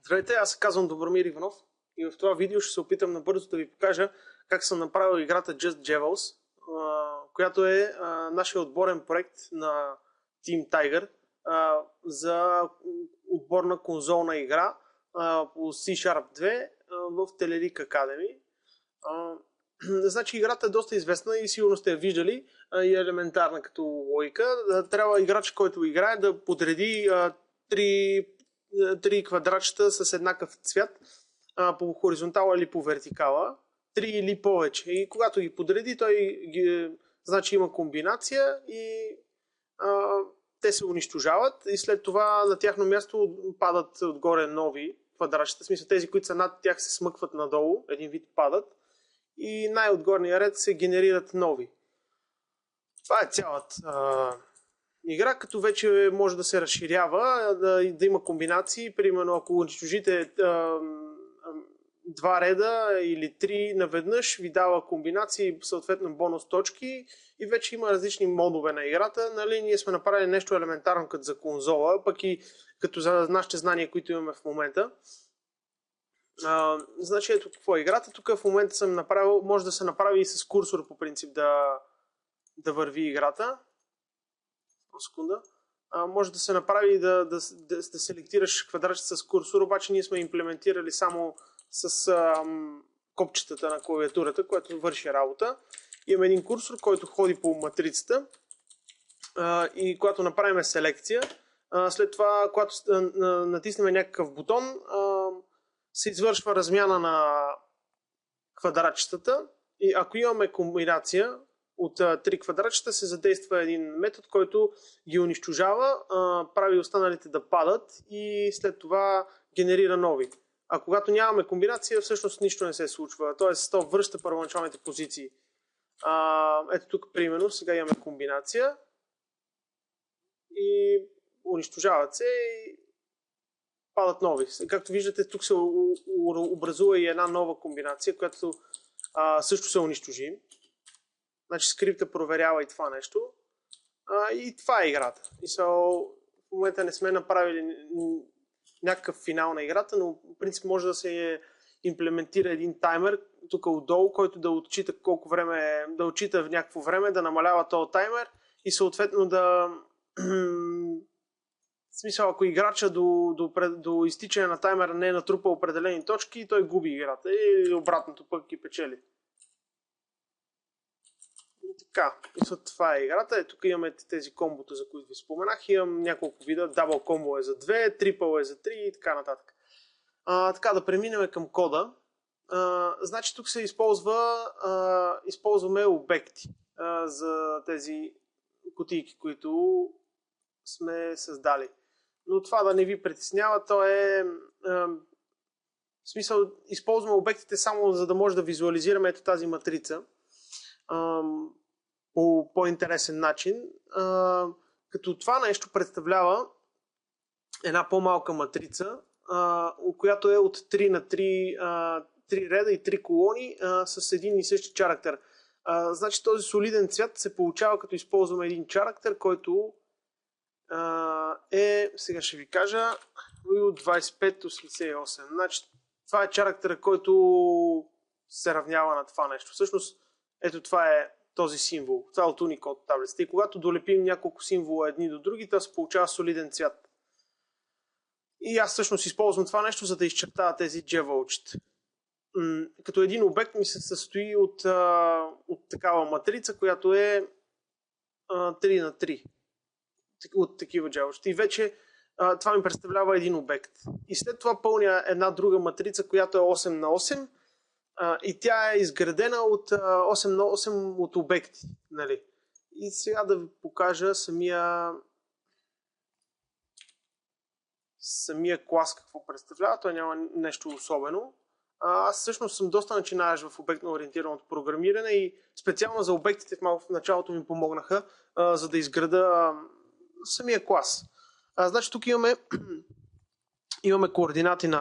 Здравейте, аз се казвам Добромир Иванов и в това видео ще се опитам набързо да ви покажа как съм направил играта Just Jevels, която е нашия отборен проект на Team Tiger за отборна конзолна игра по C# 2 в Telerik Academy. Значи играта е доста известна и сигурно сте я виждали и е елементарна като логика. Трябва играч, който играе, да подреди три квадратчета с еднакъв цвят по хоризонтала или по вертикала, 3 или повече. И когато ги подреди, значи има комбинация и те се унищожават и след това на тяхно място падат отгоре нови квадратчета. В смисъл тези, които са над тях, се смъкват надолу, един вид падат и най-отгорния ред се генерират нови. Това е цялата игра, като вече може да се разширява, да има комбинации. Примерно, ако унищожите два реда или три наведнъж, ви дава комбинации, съответно бонус точки и вече има различни модове на играта. Нали, ние сме направили нещо елементарно като за конзола, пък и като за нашите знания, които имаме в момента. Значи ето какво е играта. Тук в момента съм направил, може да се направи и с курсор по принцип да върви играта. Секунда. Може да се направи да селектираш квадратчета с курсор, обаче ние сме имплементирали само с копчетата на клавиатурата, което върши работа. Имаме един курсор, който ходи по матрицата и когато направим селекция, след това, когато натиснем някакъв бутон, се извършва размяна на квадратчетата и ако имаме комбинация от три квадратчета, се задейства един метод, който ги унищожава, прави останалите да падат и след това генерира нови. А когато нямаме комбинация, всъщност нищо не се случва. Тоест, то връща първоначалните позиции. Ето тук, примерно, сега имаме комбинация и унищожават се и падат нови. Както виждате, тук се образува и една нова комбинация, която също се унищожи. Значи скрипта проверява и това нещо. И това е играта. И в момента не сме направили някакъв финал на играта, но в принцип може да се имплементира един таймер тук отдолу, който да отчита колко време, да отчита в някакво време, да намалява този таймер и съответно да в смисъл, ако играча до изтичане на таймера не е натрупал определени точки, той губи играта и обратното пък ги печели. Така, това е играта. Тук имаме тези комбота, за които ви споменах. Имам няколко вида. Дабл комбо е за 2, трипъл е за 3 и така нататък. Така, да преминем към кода. Значи тук се използваме обекти за тези кутийки, които сме създали. Но това да не ви притеснява, то е в смисъл, използваме обектите само за да може да визуализираме ето тази матрица по по-интересен начин. Като това нещо представлява една по-малка матрица, която е от 3 на 3 реда и 3 колони с един и същи character. Значи този солиден цвят се получава като използваме един character, който сега ще ви кажа, от 2588. Значи това е character, който се равнява на това нещо. Всъщност, ето това е този символ. Това е от Unicode таблицата. И когато долепим няколко символа едни до други, това се получава солиден цвят. И аз всъщност използвам това нещо, за да изчертая тези джевълчета. Като един обект ми се състои от такава матрица, която е 3 на 3. От такива джевълчета. И вече това ми представлява един обект. И след това пълня една друга матрица, която е 8 на 8. И тя е изградена от 8 на 8 от обекти. Нали? И сега да ви покажа самия клас какво представлява. Той няма нещо особено. Аз всъщност съм доста начинаещ в обектно ориентираното програмиране и специално за обектите в началото ми помогнаха, за да изграда самия клас. Значи тук имаме координати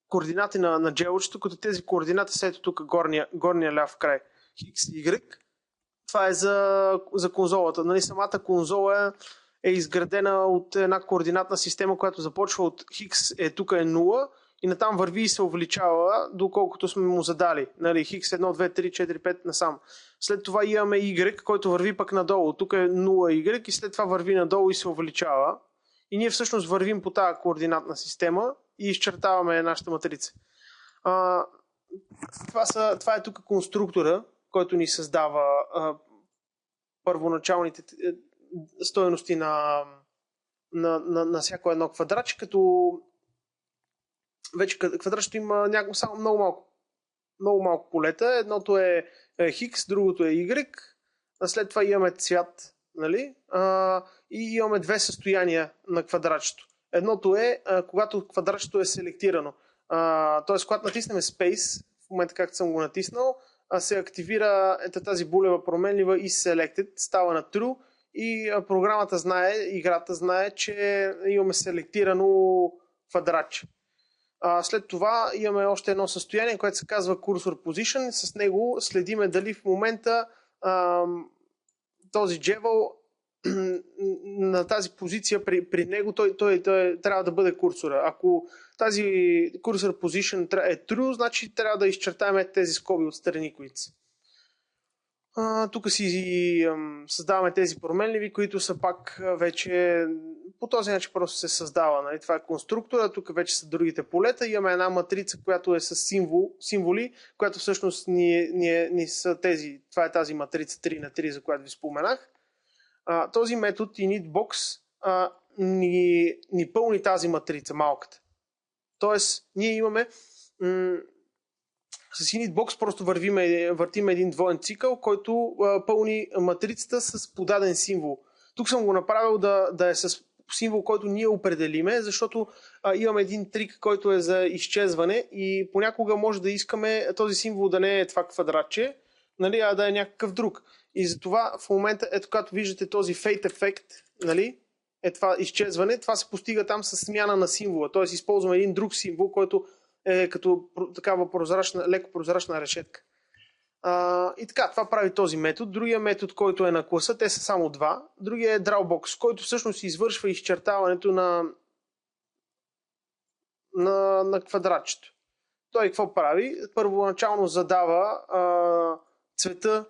координати на джевълчето, като тези координати са ето тук горния ляв край. X, Y. Това е за конзолата. Нали, самата конзола е изградена от една координатна система, която започва от хикс тук е 0 и натам върви и се увеличава, доколкото сме му задали. Нали, хикс 1, 2, 3, 4, 5 насам. След това имаме y, който върви пък надолу. Тук е 0y и след това върви надолу и се увеличава. И ние всъщност вървим по тази координатна система и изчертаваме нашата матрица. Това е тук конструктора, който ни създава първоначалните стойности на всяко едно квадратче, като вече квадратчето има само много малко полета. Едното е хикс, другото е y, а след това имаме цвят, нали? И имаме две състояния на квадратчето. Едното е когато квадратчето е селектирано. Т.е. когато натиснем Space, в момента както съм го натиснал, се активира тази булева променлива и Selected, става на True и програмата знае, играта знае, че имаме селектирано квадратче. След това имаме още едно състояние, което се казва Cursor Position. С него следиме дали в момента този джевел на тази позиция при него той трябва да бъде курсора. Ако тази Cursor Position е true, значи трябва да изчертаем тези скоби отстрани, които са. Тук си създаваме тези променливи, които са пак вече по този начин просто се създава. Нали? Това е конструктора, тук вече са другите полета. Имаме една матрица, която е с символи, която всъщност ни са тези. Това е тази матрица 3 на 3, за която ви споменах. Този метод initbox ни пълни тази матрица, малката. Тоест, ние имаме с initbox просто въртим един двоен цикъл, който пълни матрицата с подаден символ. Тук съм го направил да е с символ, който ние определиме, защото имаме един трик, който е за изчезване и понякога може да искаме този символ да не е това квадратче, нали, а да е някакъв друг. И затова в момента, ето като виждате този fade ефект, нали, е това изчезване, това се постига там с смяна на символа. Т.е. използваме един друг символ, който е като такава леко прозрачна решетка. И така, това прави този метод. Другия метод, който е на класа, те са само два. Другия е drawbox, който всъщност извършва изчертаването на квадратчето. Той какво прави? Първоначално задава цвета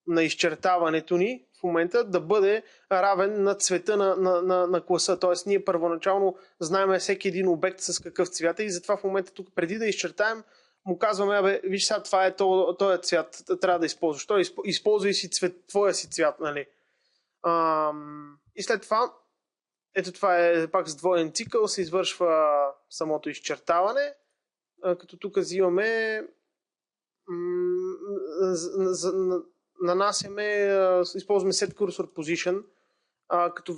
на изчертаването ни в момента да бъде равен на цвета на класа. Тоест ние първоначално знаем всеки един обект с какъв цвят е и затова в момента тук преди да изчертаем му казваме, виж сега това е този цвят, трябва да използваш. Той използвай си твоя си цвят, нали? И след това, ето това е пак с двоен цикъл, се извършва самото изчертаване, като тук взимаме нанасяме, използваме set cursor position, като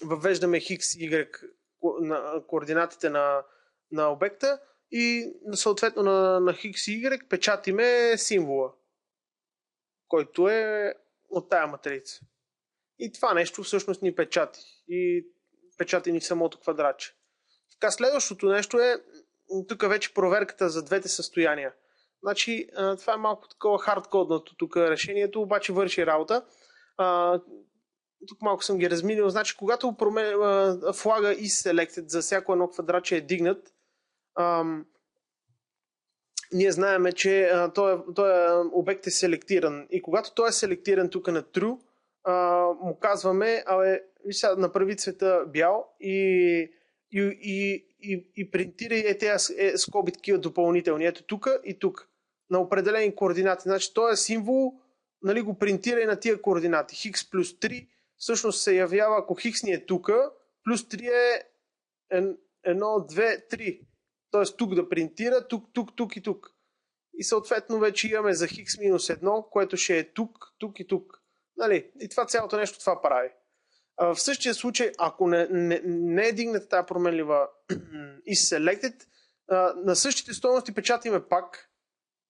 въвеждаме хикс, y координатите на обекта и съответно на хикс и y печатиме символа, който е от тая матрица. И това нещо всъщност ни печати. И печати ни самото квадратче. Така, следващото нещо е тук вече проверката за двете състояния. Значи, това е малко такова хардкодното тук решението, обаче върши работа. Тук малко съм ги разминил. Значи, когато флага isSelected за всяко едно квадратче е дигнат, ние знаем, че този обект е селектиран. И когато той е селектиран тук на True, му казваме, направи цвета бял и принтирай тези скоби такива допълнителни. Ето тук и тук. На определени координати. Значи този символ, нали, го принтирай на тия координати. Хикс плюс 3 всъщност се явява, ако хикс ни е тук, плюс 3 е 1, 2, 3. Тоест тук да принтира, тук и тук. И съответно вече имаме за хикс минус 1, което ще е тук и тук. Нали? И това цялото нещо това прави. В същия случай, ако не е дигната тази променлива isSelected, на същите стойности печатиме пак,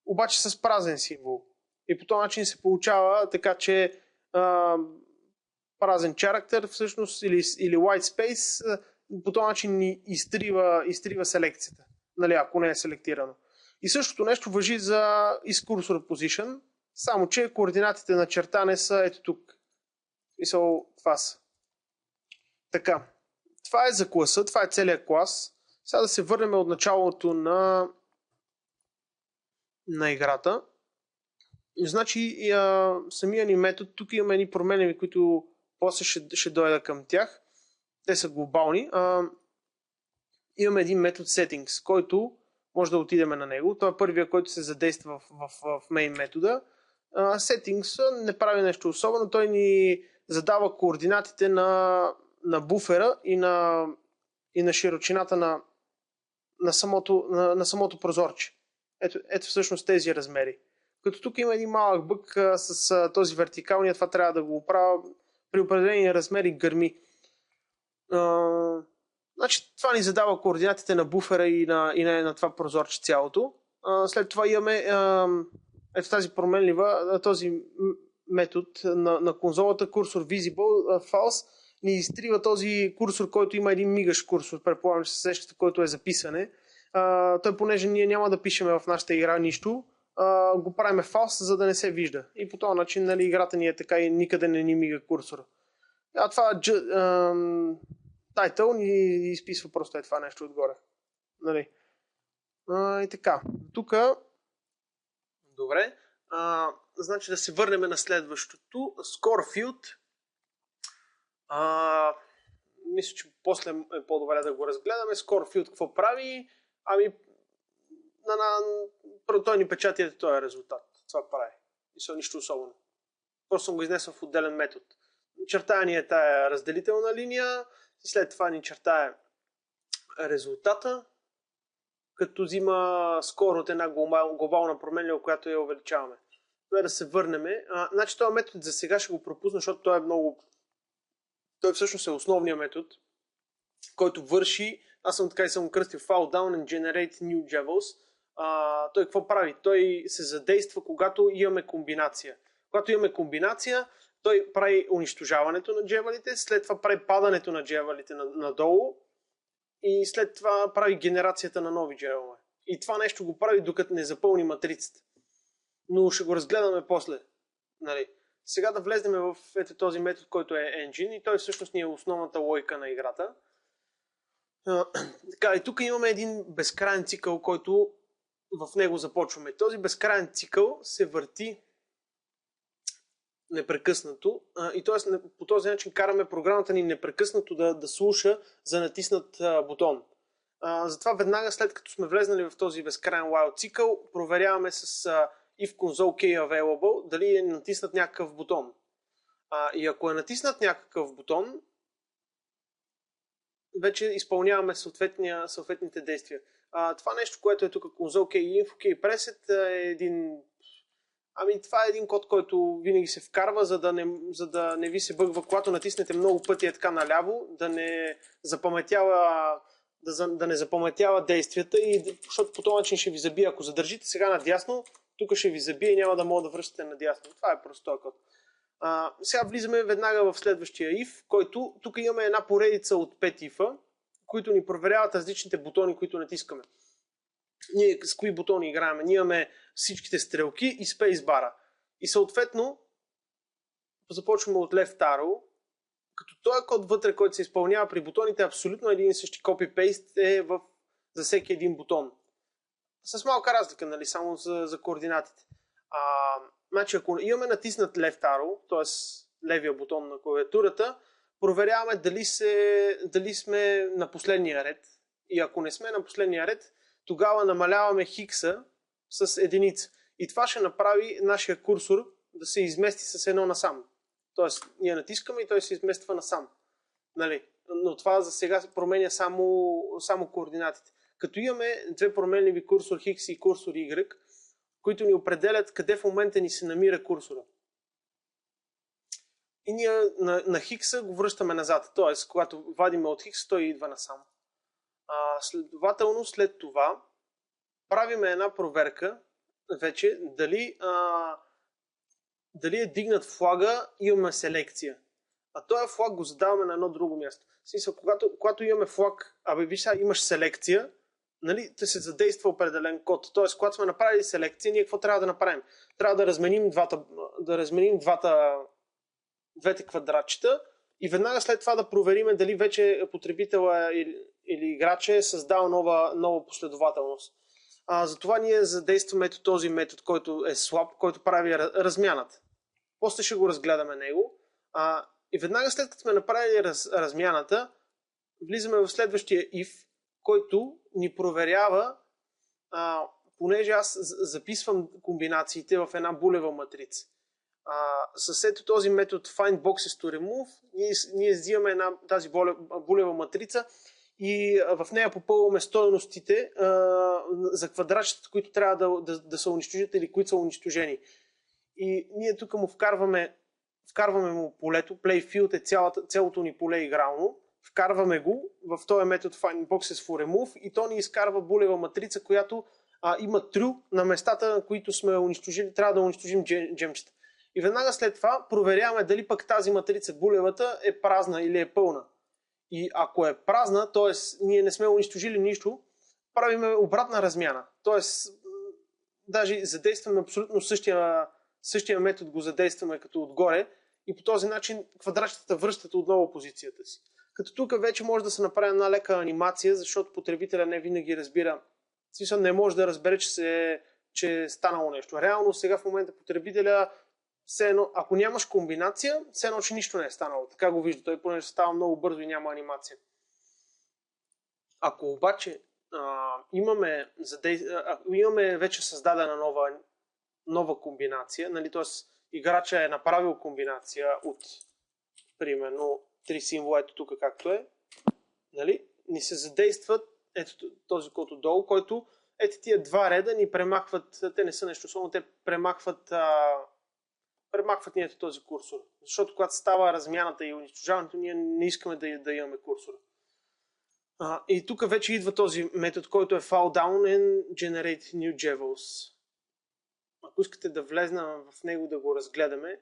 обаче с празен символ. И по този начин се получава така, че празен character всъщност или white space по този начин ни изтрива селекцията, нали, ако не е селектирано. И същото нещо важи за isCursor Position. Само че координатите на чертане са ето тук. Това са. Така. Това е за класа, това е целият клас. Сега да се върнем от началото на играта. Значи самия ни метод, тук имаме едни променливи, които после ще дойда към тях. Те са глобални. Имаме един метод settings, който може да отидем на него. Това е първия, който се задейства в main метода. Settings не прави нещо особено. Той ни задава координатите на буфера и на широчината на самото прозорче. Ето всъщност тези размери. Като тук има един малък бък с този вертикалния, това трябва да го оправя при определени размери гърми. Значи, това ни задава координатите на буфера и на това прозорче цялото. След това имаме ето тази променлива, този метод на конзолата cursor visible false ни изтрива този курсор, който има един мигащ курсор, предполагам, че се сещате, който е записане. Той, понеже ние няма да пишеме в нашата игра нищо, го правиме false, за да не се вижда. И по този начин, нали, играта ни е така и никъде не ни мига курсора. Това title ни изписва просто това нещо отгоре. Нали. И така. Тук добре. Значи да се върнем на следващото. Score field. Мисля, че после е по-добре да го разгледаме. Score field какво прави? Той ни печати този резултат. Това прави. Нищо особено. Просто съм го изнесъл в отделен метод. Чертая ни е тая разделителна линия. След това ни чертая резултата, като взима скор от една глобална променлива, която я увеличаваме. Това е да се върнем. Значи този метод за сега ще го пропусна, защото той е много... Той всъщност е основният метод, който върши... Аз съм така и съм кръстил file down and generate new javels. Той какво прави? Той се задейства, когато имаме комбинация. Когато имаме комбинация, той прави унищожаването на джевелите, след това прави падането на джевелите надолу и след това прави генерацията на нови джевелове. И това нещо го прави докато не запълни матрицата. Но ще го разгледаме после. Нали. Сега да влезнем в този метод, който е engine, и той всъщност ни е основната логика на играта. Така, и тук имаме един безкрайен цикъл, който в него започваме. Този безкрайен цикъл се върти непрекъснато и т.е. по този начин караме програмата ни непрекъснато да слуша за натиснат бутон. Затова веднага след като сме влезнали в този безкрайен while цикъл, проверяваме с if console key available дали е натиснат някакъв бутон. И ако е натиснат някакъв бутон, вече изпълняваме съответните действия. Това нещо, което е тук console key и info key preset е един... това е един код, който винаги се вкарва, за да не ви се бъгва, когато натиснете много пъти е така наляво, да не запаметява действията, защото по този начин ще ви забие. Ако задържите сега надясно, тук ще ви забие и няма да мога да връщате надясно. Това е просто този код. Сега влизаме веднага в следващия if, който тук имаме една поредица от 5 if-а, които ни проверяват различните бутони, които натискаме. Ние с кои бутони играем? Ние имаме всичките стрелки и спейсбара. И съответно започваме от left arrow, като този код вътре, който се изпълнява при бутоните, абсолютно един и същи copy-paste е за всеки един бутон. С малка разлика, нали, само за координатите. Значи, ако имаме натиснат left arrow, т.е. левия бутон на клавиатурата, проверяваме дали сме на последния ред. И ако не сме на последния ред, тогава намаляваме хикса с единица. И това ще направи нашия курсор да се измести с едно насам. Тоест, ние натискаме и той се измества насам. Нали? Но това за сега променя само координатите. Като имаме две променливи курсор X и курсор Y, които ни определят къде в момента ни се намира курсора. И ние на Хикса го връщаме назад. Тоест, когато вадиме от Хикс, той идва насам. Следователно, след това правиме една проверка вече дали е дигнат флага, имаме селекция. А този флаг го задаваме на едно друго място. В смисъл, когато имаме флаг, виж сега имаш селекция, нали, да се задейства определен код. Тоест, когато сме направили селекция, ние какво трябва да направим? Трябва да разменим двете квадратчета и веднага след това да проверим дали вече потребителя или играча е създал нова последователност. Затова ние задействаме този метод, който е swap, който прави размяната. После ще го разгледаме него. И веднага след като сме направили размяната, влизаме в следващия if, който ни проверява, понеже аз записвам комбинациите в една булева матрица. С ето този метод find boxes to remove, ние взимаме тази булева матрица и в нея попълваме стойностите за квадратчета, които трябва да са унищожени или които са унищожени. И ние тук му вкарваме му полето, playfield е цялото ни поле игрално, вкарваме го в този метод find boxes for remove и то ни изкарва булева матрица, която има true на местата, на които сме унищожили, трябва да унищожим джемчета. И веднага след това проверяваме дали пък тази матрица булевата е празна или е пълна. И ако е празна, т.е. ние не сме унищожили нищо, правиме обратна размяна. Т.е. даже задействаме абсолютно същия метод, го задействаме като отгоре и по този начин квадратчетата връщат отново позицията си. Като тук вече може да се направи една лека анимация, защото потребителя не винаги разбира. В смисъл не може да разбере, че е станало нещо. Реално сега в момента потребителя, ако нямаш комбинация, все едно, че нищо не е станало. Така го вижда. Той понеже става много бързо и няма анимация. Ако обаче имаме вече създадена нова комбинация, нали, т.е. играча е направил комбинация от примерно 3 символа, ето тук както е, нали, ни се задействат ето този код отдолу, който ето тия два реда ни премахват, те не са нещо особено, те премахват ни ето този курсор. Защото когато става размяната и унищожаването, ние не искаме да имаме курсор. И тук вече идва този метод, който е fall down and generate new jevels. Ако искате да влезна в него да го разгледаме,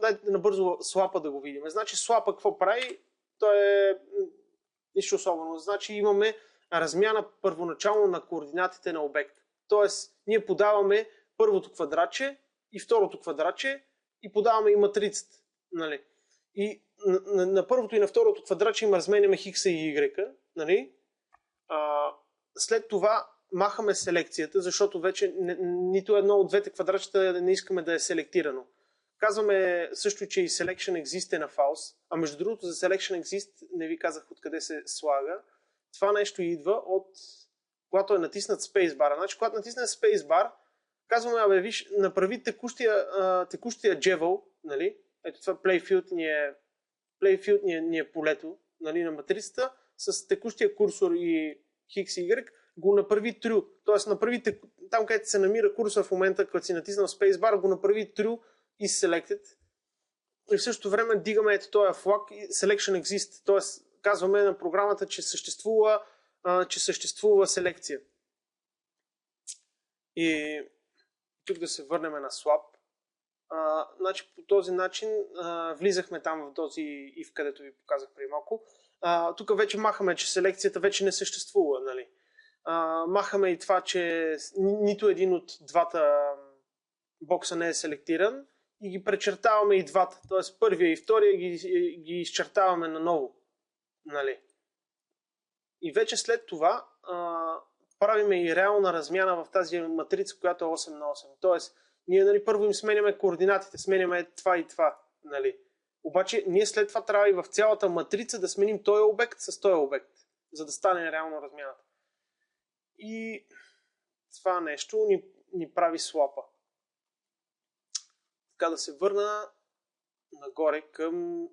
дайте набързо слапа да го видим. Значи слапа какво прави? То е нищо особено. Значи имаме размяна първоначално на координатите на обект. Тоест, ние подаваме първото квадратче и второто квадратче и подаваме и матрицата. Нали? И на първото и на второто квадратче им разменяме хикса и y. Нали? След това махаме селекцията, защото вече нито едно от двете квадратчета не искаме да е селектирано. Казваме също, че и selection exist е на false, а между другото за selection exist не ви казах откъде се слага. Това нещо идва от когато е натиснат spacebar. Значи, когато натиснем spacebar, казваме, виж, направи текущия джевел, нали? Ето това playfield ни е полето, нали, на матрицата, с текущия курсор и x и y, го направи true. Тоест, направите там, където се намира курсор в момента, когато си натиснал spacebar, го направи true и selected. И в същото време дигаме ето този флаг selection exist. Тоест, казваме на програмата, че съществува селекция. И тук да се върнем на swap. Значи, по този начин влизахме там в този if, където ви показах преди малко. Тук вече махаме, че селекцията вече не съществува. Нали? Махаме и това, че нито един от двата бокса не е селектиран и ги пречертаваме и двата. Т.е. първия и втория ги изчертаваме наново. Нали? И вече след това правиме и реална размяна в тази матрица, която е 8 на 8. Тоест, ние нали, първо им сменяме координатите, сменяме това и това. Нали? Обаче ние след това трябва и в цялата матрица да сменим този обект с този обект, за да стане реално размяната. И това нещо ни прави слапа. Така да се върна нагоре към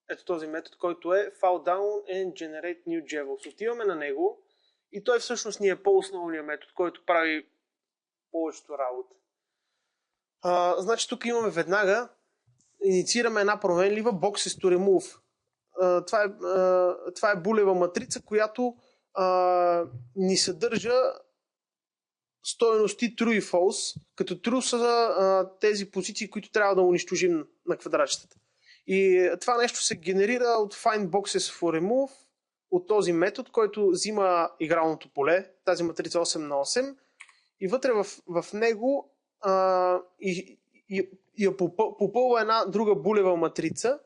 ето този метод, който е fall down and generate new jevels. Отиваме на него и той всъщност ни е по-основният метод, който прави повечето работа. Значи тук имаме веднага инициираме една променлива boxes to remove. Това е булева матрица, която ни съдържа стойности true и false, като true са тези позиции, които трябва да унищожим на квадратчетата. И това нещо се генерира от find boxes for remove от този метод, който взима игралното поле, тази матрица 8 на 8, и вътре в него я попълва една друга булева матрица,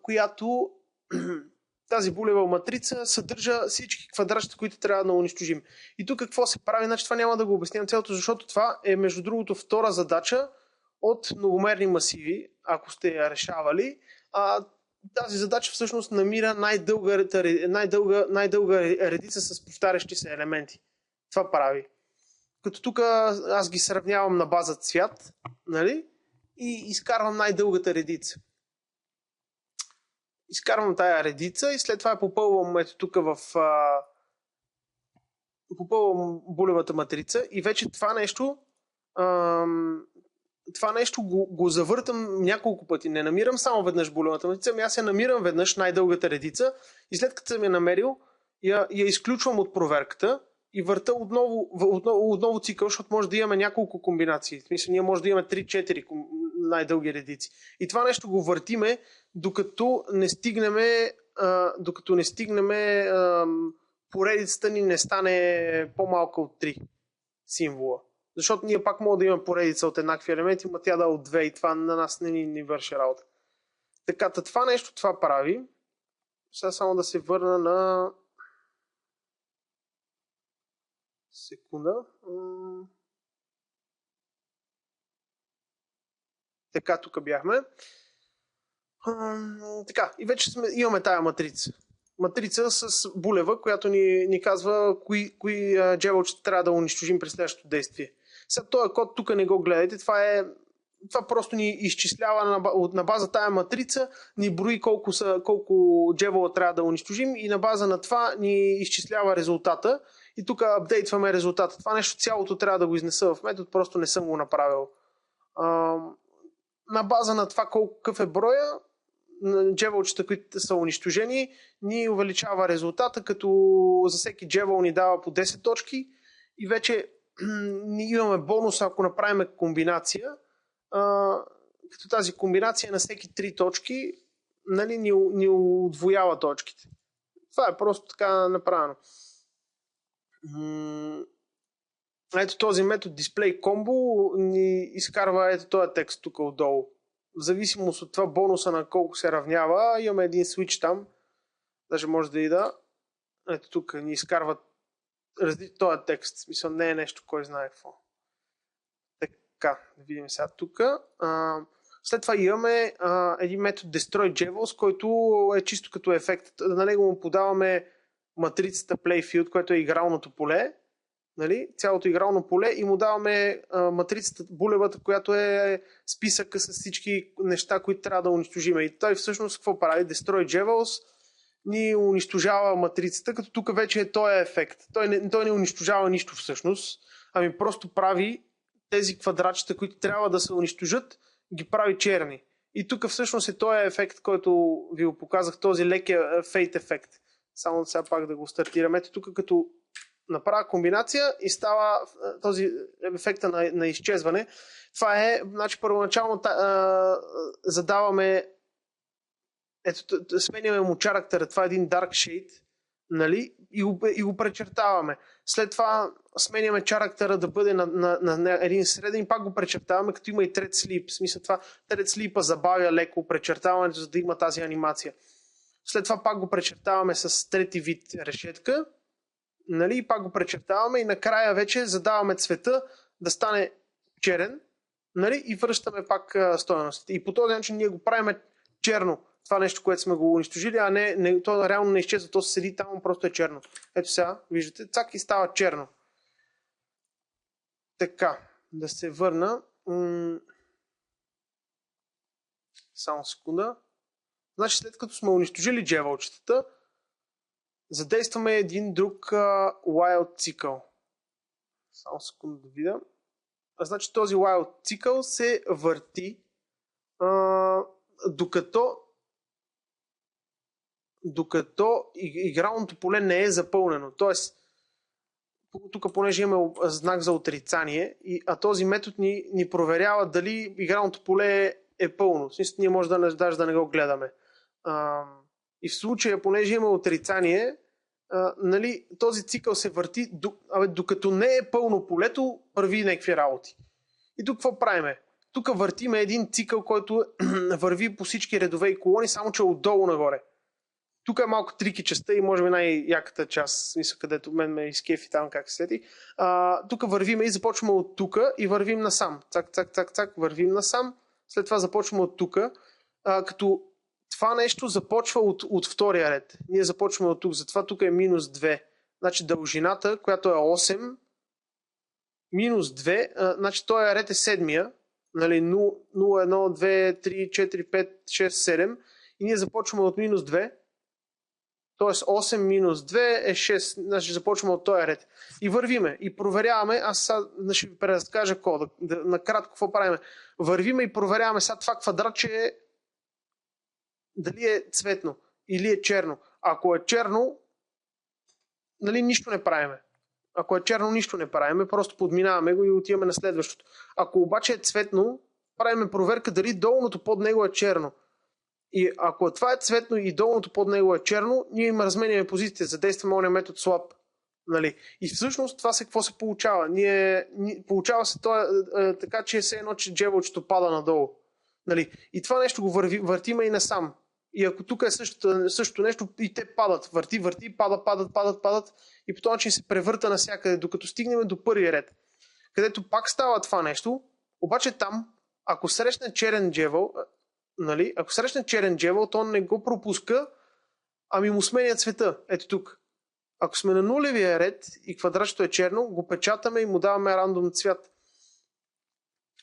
която тази булева матрица съдържа всички квадратчета, които трябва да унищожим. И тук какво се прави? Значи това няма да го обяснявам цялото, защото това е между другото втора задача от многомерни масиви, ако сте я решавали. Тази задача всъщност намира най-дълга редица с повтарящи се елементи. Това прави. Като тук аз ги сравнявам на база цвят, нали? И изкарвам най-дългата редица. Изкарвам тая редица и след това я попълвам ето тук попълвам булевата матрица и вече това нещо го завъртам няколко пъти. Не намирам само веднъж булевата матрица, ами аз я намирам веднъж най-дългата редица и след като съм я намерил, я изключвам от проверката и върта отново цикъл, защото може да имаме няколко комбинации. В смисъл, ние може да имаме 3-4 най-дълги редици. И това нещо го въртиме, докато не стигнем поредицата ни не стане по-малка от 3 символа. Защото ние пак може да имаме поредица от еднакви елементи, но тя да е от 2 и това на нас не ни върши работа. Така, това нещо това прави. Сега само да се върна на секунда. Така, тук бяхме. Така, и вече имаме тая матрица. Матрица с булева, която ни казва кои джевелчета трябва да унищожим при следващото действие. Сега този код тук не го гледайте, това просто ни изчислява на база тая матрица, ни брои колко джевела трябва да унищожим и на база на това ни изчислява резултата и тук апдейтваме резултата. Това нещо цялото трябва да го изнеса в метод, просто не съм го направил. На база на това какъв е броя джевелчета, които са унищожени, ни увеличава резултата, като за всеки джевел ни дава по 10 точки и вече имаме бонус, ако направим комбинация, като тази комбинация на всеки 3 точки, нали, ни удвоява точките. Това е просто така направено. Ето този метод Display Combo ни изкарва ето този текст тук отдолу. В зависимост от това бонуса на колко се равнява, имаме един switch там. Даже може да и да. Ето тук ни изкарва този текст. В смисъл не е нещо, кой знае какво. Така, да видим сега тук. След това имаме един метод Destroy Jevels, който е чисто като ефект. На него му подаваме матрицата Playfield, което е игралното поле. Нали? Цялото игрално поле и му даваме матрицата, булевата, която е списъка с всички неща, които трябва да унищожим. И той всъщност какво прави? Destroy Jevels ни унищожава матрицата, като тук вече е този ефект. Той не унищожава нищо всъщност, ами просто прави тези квадратчета, които трябва да се унищожат, ги прави черни. И тук всъщност е този ефект, който ви го показах, този лекия фейт ефект. Само сега пак да го стартираме. Ето тук като направя комбинация и става този ефекта на изчезване. Това е, значи първоначално задаваме, ето, сменяме му чарактера, това е един dark shade, нали, и го пречертаваме. След това сменяме чарактера да бъде на един среден и пак го пречертаваме, като има и thread sleep. В смисъл това, thread sleep забавя леко пречертаването, за да има тази анимация. След това пак го пречертаваме с трети вид решетка, нали, и пак го пречертаваме и накрая вече задаваме цвета да стане черен, нали, и връщаме пак стойностите. И по този начин ние го правим черно, това нещо, което сме го унищожили, а не то реално не изчезва, то седи там, просто е черно. Ето сега, виждате, цак и става черно. Така, да се върна. Само секунда. Значи след като сме унищожили джевелчетата, задействаме един друг wild цикъл. Само секунда да видя. Значи този wild цикъл се върти докато игралното поле не е запълнено. Тоест, тук понеже имаме знак за отрицание, а този метод ни проверява дали игралното поле е пълно. В смисъл, ние може даже да не го гледаме. И в случая, понеже има отрицание, нали, този цикъл се върти, докато не е пълно полето, върви някакви работи. И тук какво правиме? Тук въртиме един цикъл, който върви по всички редове и колони, само че отдолу нагоре. Тук е малко трики частта и може би най-яката част, мисля, където мен ме изкефи там как се сети. Тук вървиме и започваме от тук и вървим насам. Цак, цак, цак, цак, вървим насам. След това започваме от тук. Като това нещо започва от втория ред. Ние започваме от тук, затова тук е минус 2. Значи дължината, която е 8, минус 2, значи този ред е седмия. Нали, 0, 1, 2, 3, 4, 5, 6, 7. И ние започваме от минус 2. Тоест 8 минус 2 е 6, значи започваме от този ред. И вървиме, и проверяваме, аз сега ще ви преразкажа кода, накратко какво правиме. Вървиме и проверяваме сега това квадратче дали е цветно или е черно. Ако е черно, нали, нищо не правиме. Ако е черно, нищо не правиме, просто подминаваме го и отиваме на следващото. Ако обаче е цветно, правиме проверка дали долното под него е черно. И ако това е цветно и долното под него е черно, ние им разменяме позициите, задействаме ония метод swap. Нали? И всъщност това какво се получава? Получава се така, че е все едно, че джевелчето пада надолу. Нали? И това нещо го въртиме и насам. И ако тук е същото нещо, и те падат. Върти, падат. И по този начин се превърта навсякъде, докато стигнем до първия ред. Където пак става това нещо, обаче там, ако срещне черен джевел, нали, ако срещне черен джевел, то не го пропуска, ами му сменя цвета. Ето тук. Ако сме на нулевия ред и квадратчето е черно, го печатаме и му даваме рандом цвят.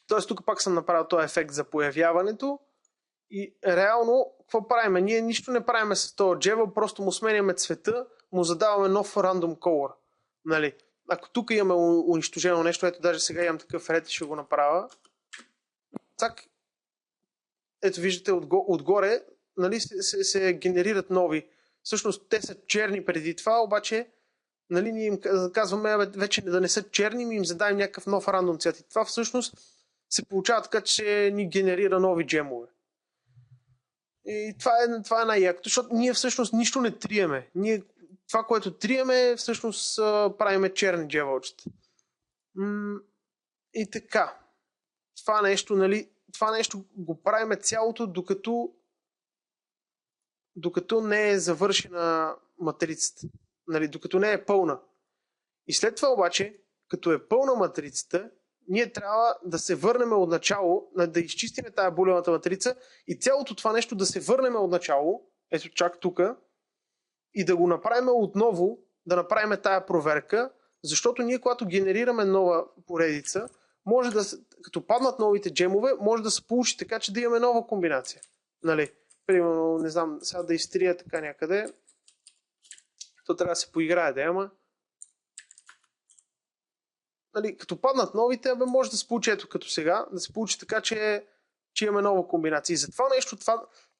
Тоест тук пак съм направил този ефект за появяването. И реално, какво правим? Ние нищо не правим с този джевел, просто му сменяме цвета, му задаваме нов рандом color. Нали? Ако тук имаме унищожено нещо, ето даже сега имам такъв ред и ще го направя. Так, ето виждате отгоре, нали, се генерират нови. Всъщност те са черни преди това, обаче нали, ние им казваме вече да не са черни, ми им задаваме някакъв нов рандом цвят. И това всъщност се получава така, че ни генерира нови джемове. И това е най-якото, защото ние всъщност нищо не триеме. Това, което триеме, всъщност правиме черни джевелчета. И така. Това нещо го правиме цялото, докато не е завършена матрицата. Нали, докато не е пълна. И след това обаче, като е пълна матрицата, ние трябва да се върнем от начало, да изчистиме тая булевата матрица и цялото това нещо да се върнем от начало, ето чак тук, и да го направим отново, да направим тая проверка, защото ние, когато генерираме нова поредица, може да, като паднат новите джемове, може да се получи така, че да имаме нова комбинация. Нали? Примерно, не знам, сега да изтрия така някъде. То трябва да се поиграе, да ама. Нали, като паднат новите, може да се получи ето като сега, да се получи така, че имаме нова комбинация. И за това нещо,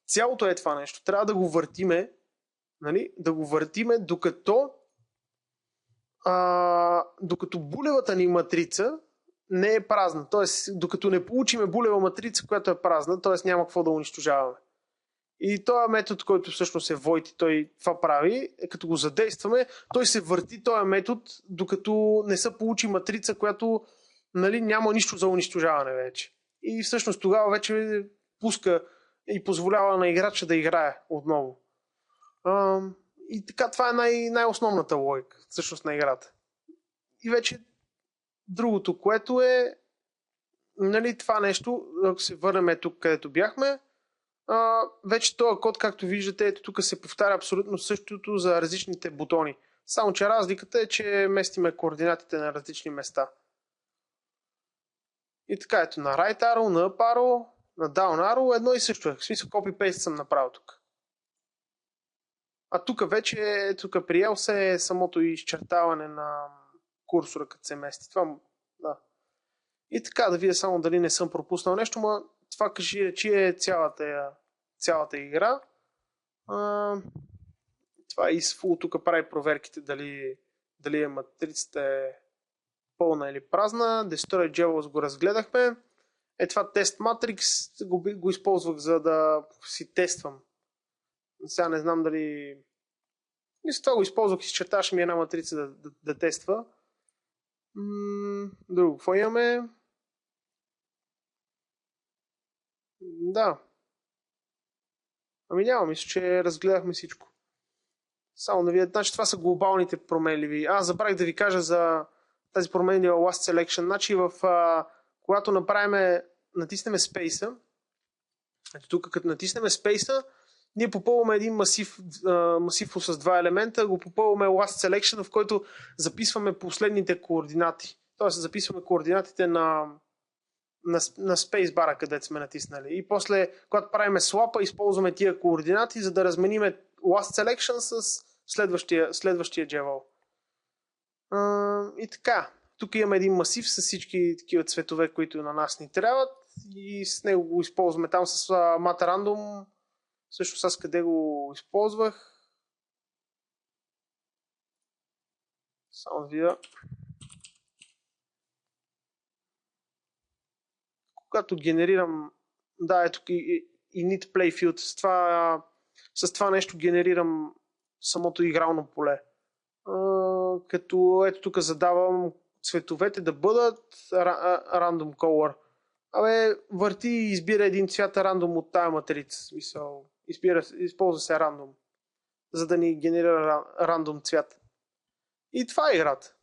цялото е това нещо. Трябва да го въртиме, нали, докато булевата ни матрица не е празна. Тоест, докато не получиме булева матрица, която е празна, т.е. няма какво да унищожаваме. И този метод, който всъщност е void и той това прави, като го задействаме, той се върти този метод, докато не се получи матрица, която нали, няма нищо за унищожаване вече. И всъщност тогава вече пуска и позволява на играча да играе отново. И така това е най-основната логика всъщност на играта. И вече другото, което е нали, това нещо, ако се върнем тук, където бяхме, вече този код, както виждате, ето тук се повтаря абсолютно същото за различните бутони. Само, че разликата е, че местиме координатите на различни места. И така, ето на right arrow, на up arrow, на down arrow, едно и също е. В смисъл, copy-paste съм направил тук. А тук вече, тук при else е самото изчертаване на курсора, като се мести. Това, да. И така, да видя само дали не съм пропуснал нещо, но това кажи речи е цялата игра. Това е isFull, тук прави проверките дали е матрицата е пълна или празна. Destroy Jewels го разгледахме. Това тест Matrix го използвах за да си тествам Сега не знам дали... Мисля, това го използвах, изчертаваше ми една матрица да тества. Друго, какво имаме? Да. Ами няма, мисля, че разгледахме всичко. Само да видя, значи това са глобалните променливи. Забравих да ви кажа за тази променлива Last Selection. Значи когато натиснем Space-а, тук като натиснем Space-а, ние попълваме един масив с два елемента, го попълваме Last Selection, в който записваме последните координати. Тоест записваме координатите на Spacebar, където сме натиснали. И после, когато правим swap, използваме тия координати, за да размениме Last Selection с следващия джевел. И така. Тук имаме един масив с всички такива цветове, които на нас ни трябват. И с него го използваме там с MataRandom. Също с къде го използвах. Само да видя. Когато генерирам... Да, ето и init playfield. С това нещо генерирам самото игрално поле. Като ето тук задавам цветовете да бъдат random color. Върти и избира един цвят рандом от тая матрица. Използва се рандом, за да ни генерира рандом цвят. И това е играта.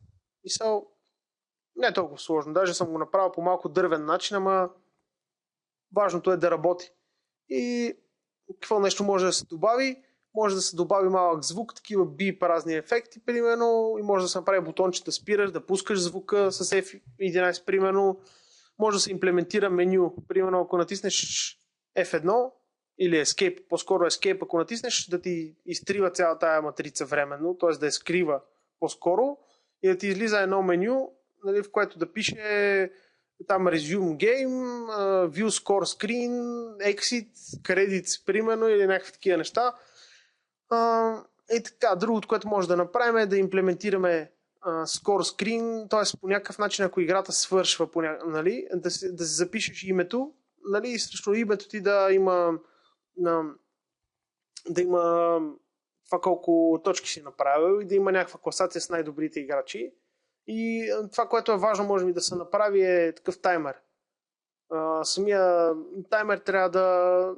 Не е толкова сложно. Даже съм го направил по малко дървен начин, ама важното е да работи. И какво нещо може да се добави? Може да се добави малък звук, такива бип разни ефекти, примерно, и може да се направи бутонче да спираш, да пускаш звука с F11, примерно. Може да се имплементира меню. Примерно, ако натиснеш F1 или Escape, по-скоро Escape, ако натиснеш, да ти изтрива цялата тая матрица временно, т.е. да я скрива по-скоро и да ти излиза едно меню, нали, в което да пише там Resume Game, View Score Screen, Exit, Credits, примерно, или някакви такива неща. И така, другото, което може да направим е да имплементираме score screen, т.е. по някакъв начин, ако играта свършва, нали, да се запишеш името, нали, и срещу името ти да има това колко точки си направил и да има някаква класация с най-добрите играчи. И това, което е важно, може би да се направи, е такъв таймер. Самия таймер трябва да...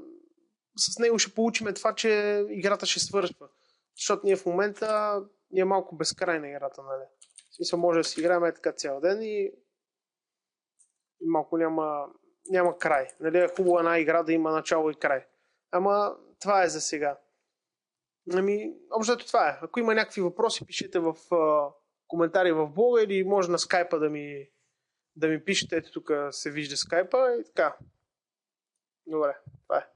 С него ще получим това, че играта ще свършва. Защото ние в момента е малко безкрайна играта, нали? В смисъл, може да си играем така цял ден и малко няма край. Нали? Е хубаво една игра да има начало и край. Ама това е за сега. Общо това е. Ако има някакви въпроси, пишете в коментари в блога или може на скайпа да ми пишете. Ето тук се вижда скайпа и така. Добре, това е.